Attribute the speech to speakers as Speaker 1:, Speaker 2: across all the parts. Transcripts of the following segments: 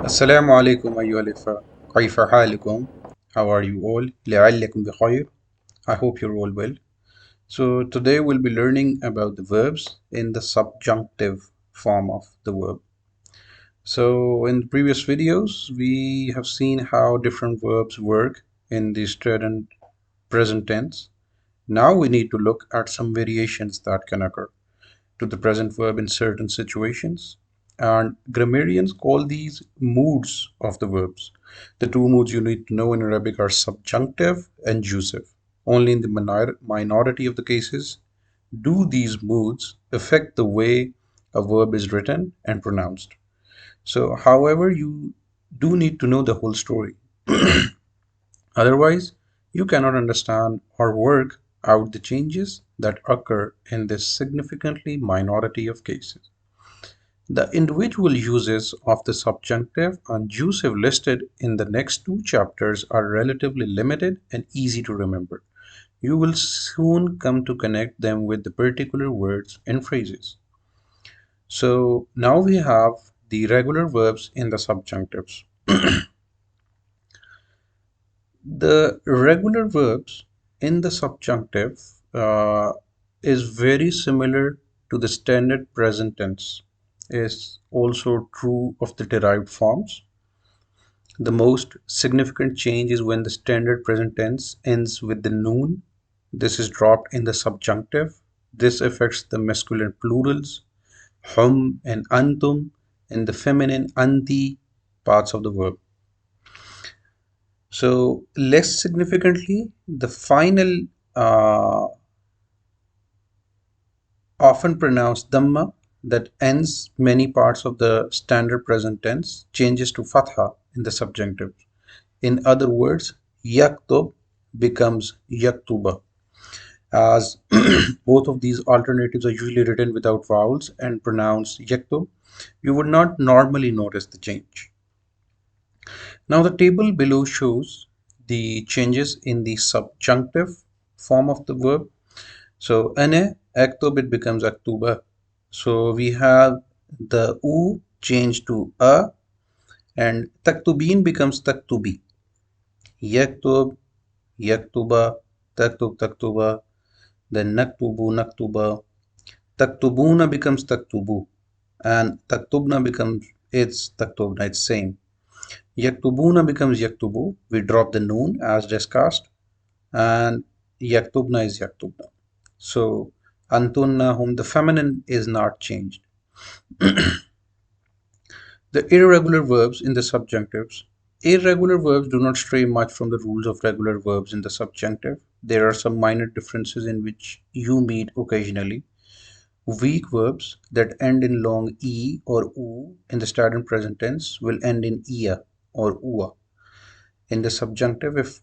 Speaker 1: السلام عليكم أيها الإخوة كيف حالكم? How are you all? لعلكم بخير. I hope you're all well. So today we'll be learning about the verbs in the subjunctive form of the verb. So in the previous videos we have seen how different verbs work in the student present tense. Now we need to look at some variations that can occur to the present verb in certain situations. And grammarians call these moods of the verbs. The two moods you need to know in Arabic are subjunctive and jussive. Only in the minority of the cases do these moods affect the way a verb is written and pronounced. So, however, you do need to know the whole story. Otherwise, you cannot understand or work out the changes that occur in this significantly minority of cases. The individual uses of the subjunctive and jussive listed in the next two chapters are relatively limited and easy to remember. You will soon come to connect them with the particular words and phrases. So now we have the regular verbs in the subjunctives. The regular verbs in the subjunctive is very similar to the standard present tense. Is also true of the derived forms. The most significant change is when the standard present tense ends with the noon. This is dropped in the subjunctive. This affects the masculine plurals, hum and antum, and the feminine anti parts of the verb. So, less significantly, the final often pronounced dhamma that ends many parts of the standard present tense changes to fatha in the subjunctive. In other words, yaktub becomes yaktuba, as both of these alternatives are usually written without vowels and pronounced yaktub. You would not normally notice the change. Now the table below shows the changes in the subjunctive form of the verb. So ane aktub, it becomes aktuba. So we have the u changed to a, and taktubin becomes taktubi. Yaktub, yaktuba, taktub, taktuba, then naktubu, naktuba. Taktubuna becomes taktubu, and taktubna becomes it's taktubna, it's same. Yaktubuna becomes yaktubu. We drop the noon as discussed, and yaktubna is yaktubna. So antunna, whom the feminine is not changed. The irregular verbs in the subjunctives. Irregular verbs do not stray much from the rules of regular verbs in the subjunctive. There are some minor differences in which you meet occasionally. Weak verbs that end in long e or u in the standard present tense will end in ia or ua in the subjunctive if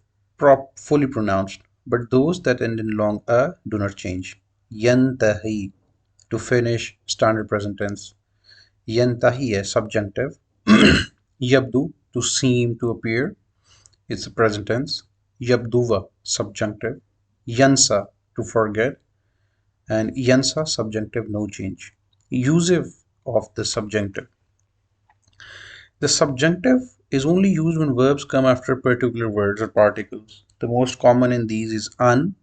Speaker 1: fully pronounced, but those that end in long a do not change. Yantahi, to finish standard present tense. Yantahi, subjunctive. Yabdu, to seem, to appear, it's the present tense. Yabduva, subjunctive. Yansa, to forget, and yansa, subjunctive, no change. Usive of the subjunctive. The subjunctive is only used when verbs come after particular words or particles. The most common in these is an.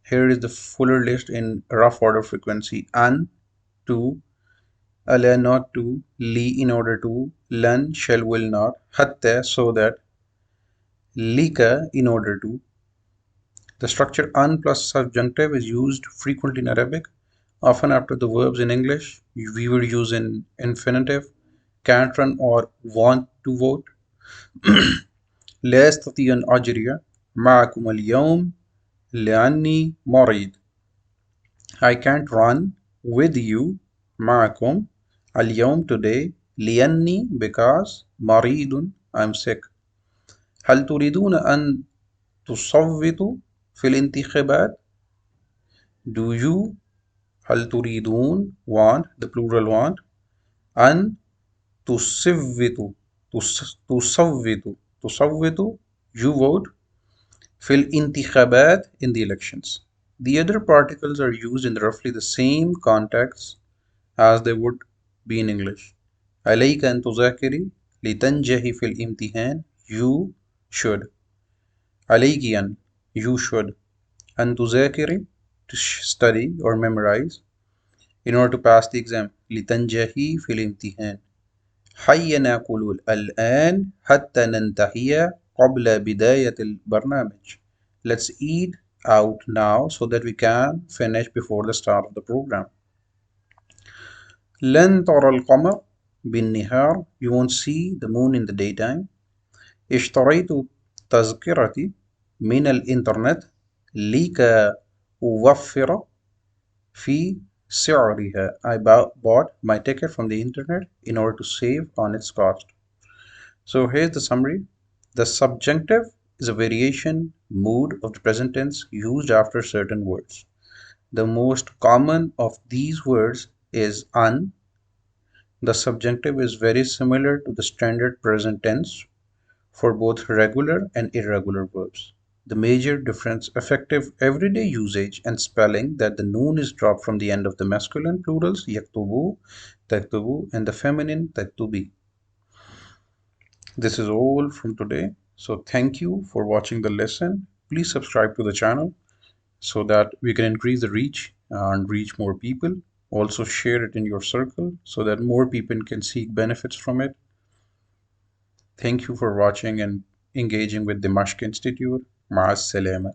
Speaker 1: Here is the fuller list in rough order frequency. An, to, ala, not to, li, in order to, lan, shall, will not, hatta, so that, lika, in order to. The structure an plus subjunctive is used frequently in Arabic, often after the verbs in English. We would use in infinitive, can't run or want to vote. لا أستطيع أن أجري معكم اليوم لأني مريض. I can't run with you معكم اليوم today لأني because مريض I'm sick. هل تريدون أن تصوتوا في الانتخابات؟ Do you هل تريدون want the plural want أن تصوتوا تصوتوا you vote في الانتخابات in the elections. The other particles are used in roughly the same contexts as they would be in English. عليك أن تذاكري لتنجحي في الامتحان, you should. عليك أن, you should. أن تذاكري, to study or memorize in order to pass the exam. لتنجحي في الامتحان. هيا نأكل الآن حتى ننتهي قبل بداية البرنامج. Let's eat out now so that we can finish before the start of the program. لن ترى القمر بالنهار. You won't see the moon in the daytime. اشتريت تذكرتي من الإنترنت لكي أوفر في سعرها. I bought my ticket from the internet in order to save on its cost. So here's the summary. The subjunctive is a variation mood of the present tense used after certain words. The most common of these words is un. The subjunctive is very similar to the standard present tense for both regular and irregular verbs. The major difference effective everyday usage and spelling that the noon is dropped from the end of the masculine plurals yaktubu, taktubu, and the feminine taktubi. This is all from today. So thank you for watching the lesson. Please subscribe to the channel so that we can increase the reach and reach more people. Also share it in your circle so that more people can seek benefits from it. Thank you for watching and engaging with Dimashq Institute. Ma'as salama.